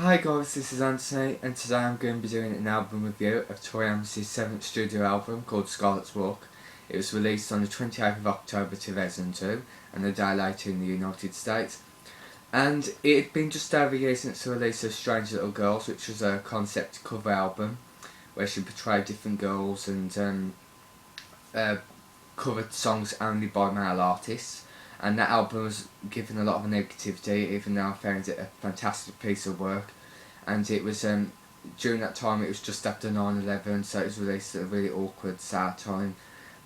Hi guys, this is Anthony, and today I'm going to be doing an album review of Tori Amos' 7th studio album called Scarlet's Walk. It was released on the 28th of October 2002 and a day later in the United States. And it had been just over a year since the release of Strange Little Girls, which was a concept cover album where she portrayed different girls and covered songs only by male artists. And that album was given a lot of negativity, even though I found it a fantastic piece of work. And it was during that time, it was just after 9/11, so it was released at a really awkward, sad time.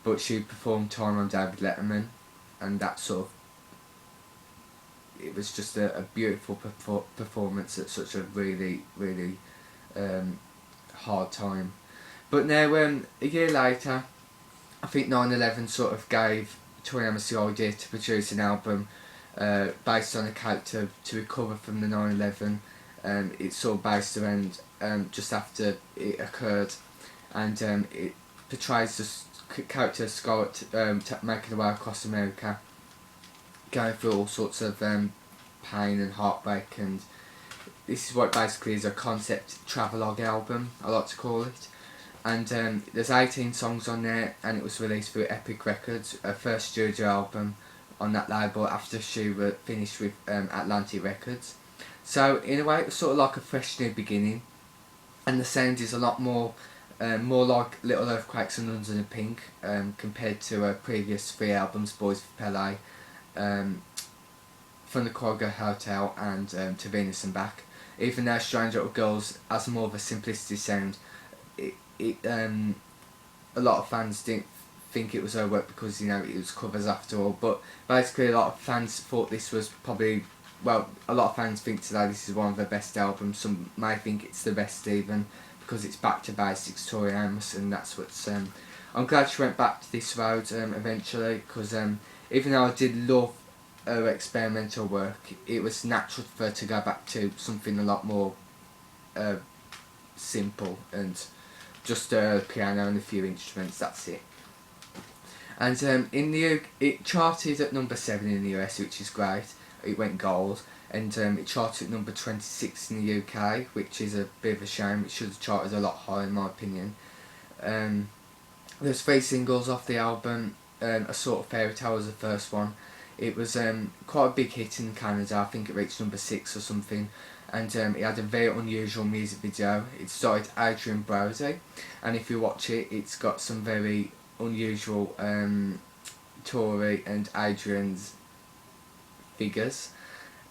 But she performed Time on David Letterman, and that sort of, it was just a beautiful performance at such a really hard time. But now, a year later, I think 9/11 sort of gave Tori Amos the idea to produce an album based on a character to recover from the 9/11. It's sort of based around just after it occurred, and it portrays the character Scarlet making her way across America, going through all sorts of pain and heartbreak, and this is what basically is a concept travelogue album, I like to call it. And there's 18 songs on there, and it was released through Epic Records, her first studio album on that label after she finished with Atlantic Records. So in a way it was sort of like a fresh new beginning, and the sound is a lot more like Little Earthquakes and Under the Pink compared to her previous 3 albums, Boys for Pele, From the Kroger Hotel and To Venus and Back. Even though Strange Little Girls has more of a simplicity sound, a lot of fans didn't think it was her work because it was covers after all. But basically, a lot of fans thought this was probably, well, a lot of fans think today this is one of her best albums. Some may think it's the best even because it's back to basics, Tori Amos, and that's what's. I'm glad she went back to this road eventually, because even though I did love her experimental work, it was natural for her to go back to something a lot more simple and just a piano and a few instruments, that's it. And it charted at number 7 in the US, which is great. It went gold, and it charted at number 26 in the UK, which is a bit of a shame. It should have charted a lot higher in my opinion. There's 3 singles off the album. A Sort of Fairy Tale was the first one. It was quite a big hit in Canada. I think it reached number 6 or something. And it had a very unusual music video. It starred Adrian Brody, and if you watch it, it's got some very unusual Tori and Adrian's figures.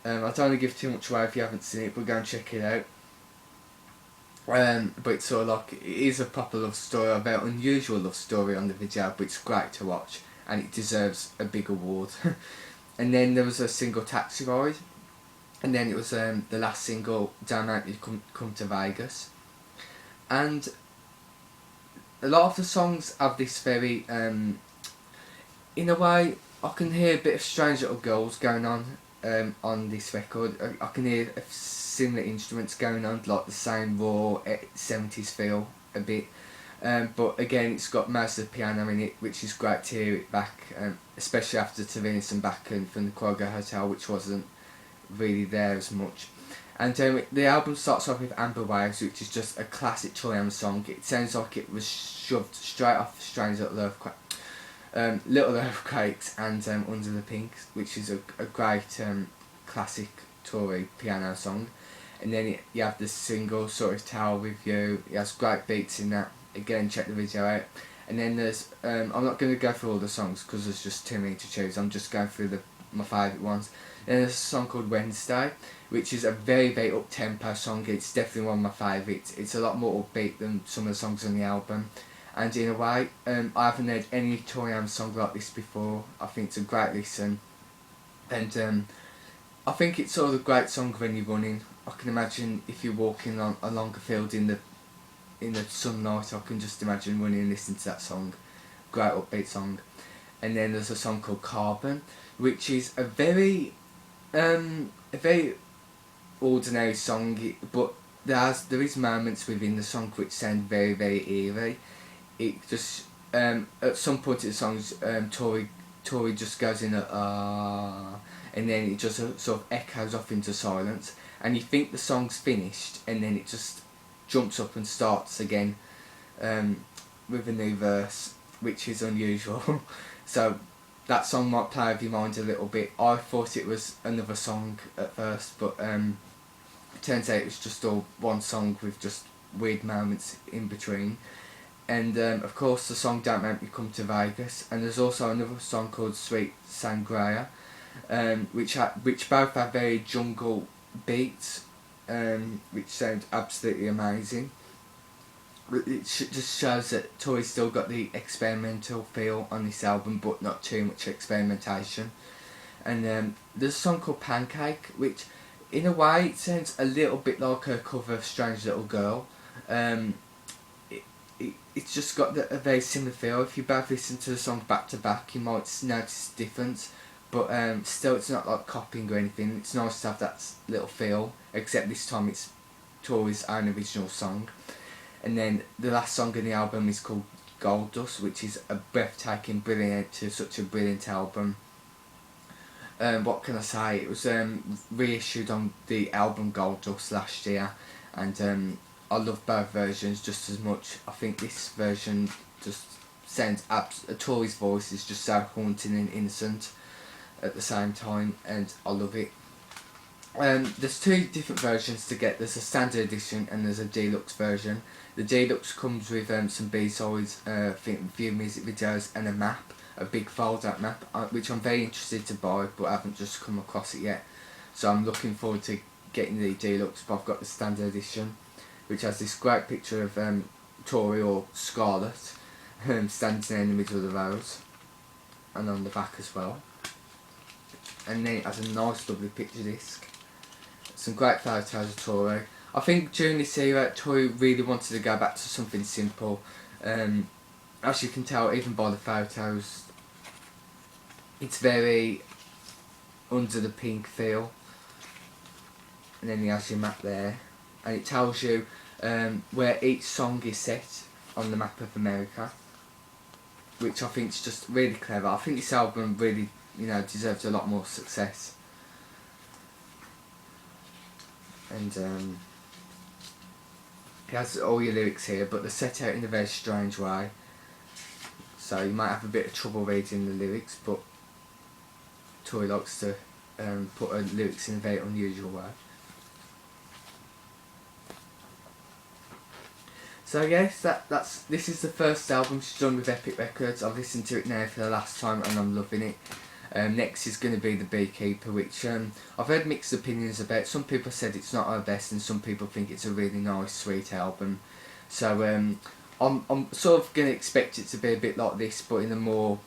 I don't want to give too much away if you haven't seen it, but go and check it out. But it's sort of like, it is a proper love story, a very unusual love story on the video, but it's great to watch, and it deserves a big award. And then there was a single, Taxi Ride. And then it was the last single, Don't Make Me Come to Vegas. And a lot of the songs have this very, in a way, I can hear a bit of Strange Little Girls going on this record. I can hear similar instruments going on, like the same raw 70s feel a bit. But again, it's got most of the piano in it, which is great to hear it back, especially after To Venus and Back and From the Kroger Hotel, which wasn't really there as much. And the album starts off with Amber Waves, which is just a classic Tori Amos song. It sounds like it was shoved straight off Strange Little Earthquakes and Under the Pink, which is a great classic Tori piano song. And then you have the single Sort of Tale With You. It has great beats in that. Again, check the video out. And then there's I'm not going to go through all the songs because there's just too many to choose. I'm just going through my favourite ones. Then there's a song called Wednesday, which is a very up-tempo song. It's definitely one of my favourites. It's a lot more upbeat than some of the songs on the album. And in a way, I haven't heard any Tori Amos song like this before. I think it's a great listen. And I think it's sort of a great song when you're running. I can imagine if you're walking along a field in the sunlight, I can just imagine running and listening to that song. Great upbeat song. And then there's a song called Carbon, which is a very ordinary song, but there is moments within the song which sound very eerie. It just at some point in the songs, Tori just goes in and then it just sort of echoes off into silence, and you think the song's finished, and then it just jumps up and starts again with a new verse, which is unusual. So that song might play over your mind a little bit. I thought it was another song at first, but it turns out it was just all one song with just weird moments in between. And of course the song Don't Make Me Come to Vegas, and there's also another song called Sweet Sangria, which both have very jungle beats, which sound absolutely amazing. It just shows that Tori's still got the experimental feel on this album, but not too much experimentation. And there's a song called Pancake, which in a way it sounds a little bit like a cover of Strange Little Girl. It's just got a very similar feel. If you both listen to the song back to back, you might notice the difference. But still, it's not like copying or anything. It's nice to have that little feel, except this time it's Tori's own original song. And then the last song in the album is called Gold Dust, which is a breathtaking, brilliant to such a brilliant album. What can I say? It was reissued on the album Gold Dust last year, and I love both versions just as much. I think this version just sounds Tori's voice is just so haunting and innocent at the same time, and I love it. There's two different versions to get. There's a standard edition and there's a deluxe version. The deluxe comes with some B-sides, a few music videos and a map, a big fold-out map, which I'm very interested to buy, but I haven't just come across it yet. So I'm looking forward to getting the deluxe, but I've got the standard edition, which has this great picture of Tori or Scarlet standing there in the middle of the road, and on the back as well. And then it has a nice lovely picture disc. Some great photos of Tori. I think during this era Tori really wanted to go back to something simple. As you can tell even by the photos, it's very under the pink feel. And then he has your map there, and it tells you where each song is set on the map of America, which I think is just really clever. I think this album really, deserves a lot more success. And it has all your lyrics here, but they're set out in a very strange way, so you might have a bit of trouble reading the lyrics, but Tori likes to put her lyrics in a very unusual way. So yes, this is the first album she's done with Epic Records. I've listened to it now for the last time and I'm loving it. Next is going to be The Beekeeper, which I've heard mixed opinions about. Some people said it's not her best and some people think it's a really nice, sweet album. So I'm sort of going to expect it to be a bit like this, but in a more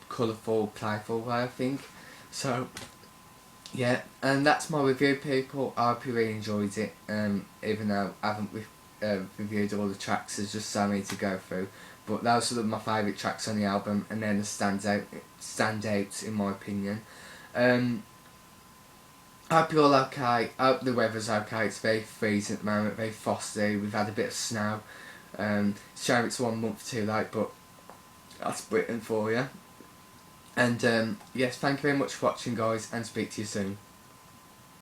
colourful, playful way, I think. So yeah, and that's my review, people. I hope you really enjoyed it, even though I haven't reviewed all the tracks. There's just so many to go through. But those are my favourite tracks on the album, and then the standouts in my opinion. I hope you're all okay. I hope the weather's okay. It's very freezing at the moment, very frosty. We've had a bit of snow. Shame it's 1 month too late, but that's Britain for you. And yes, thank you very much for watching, guys, and speak to you soon.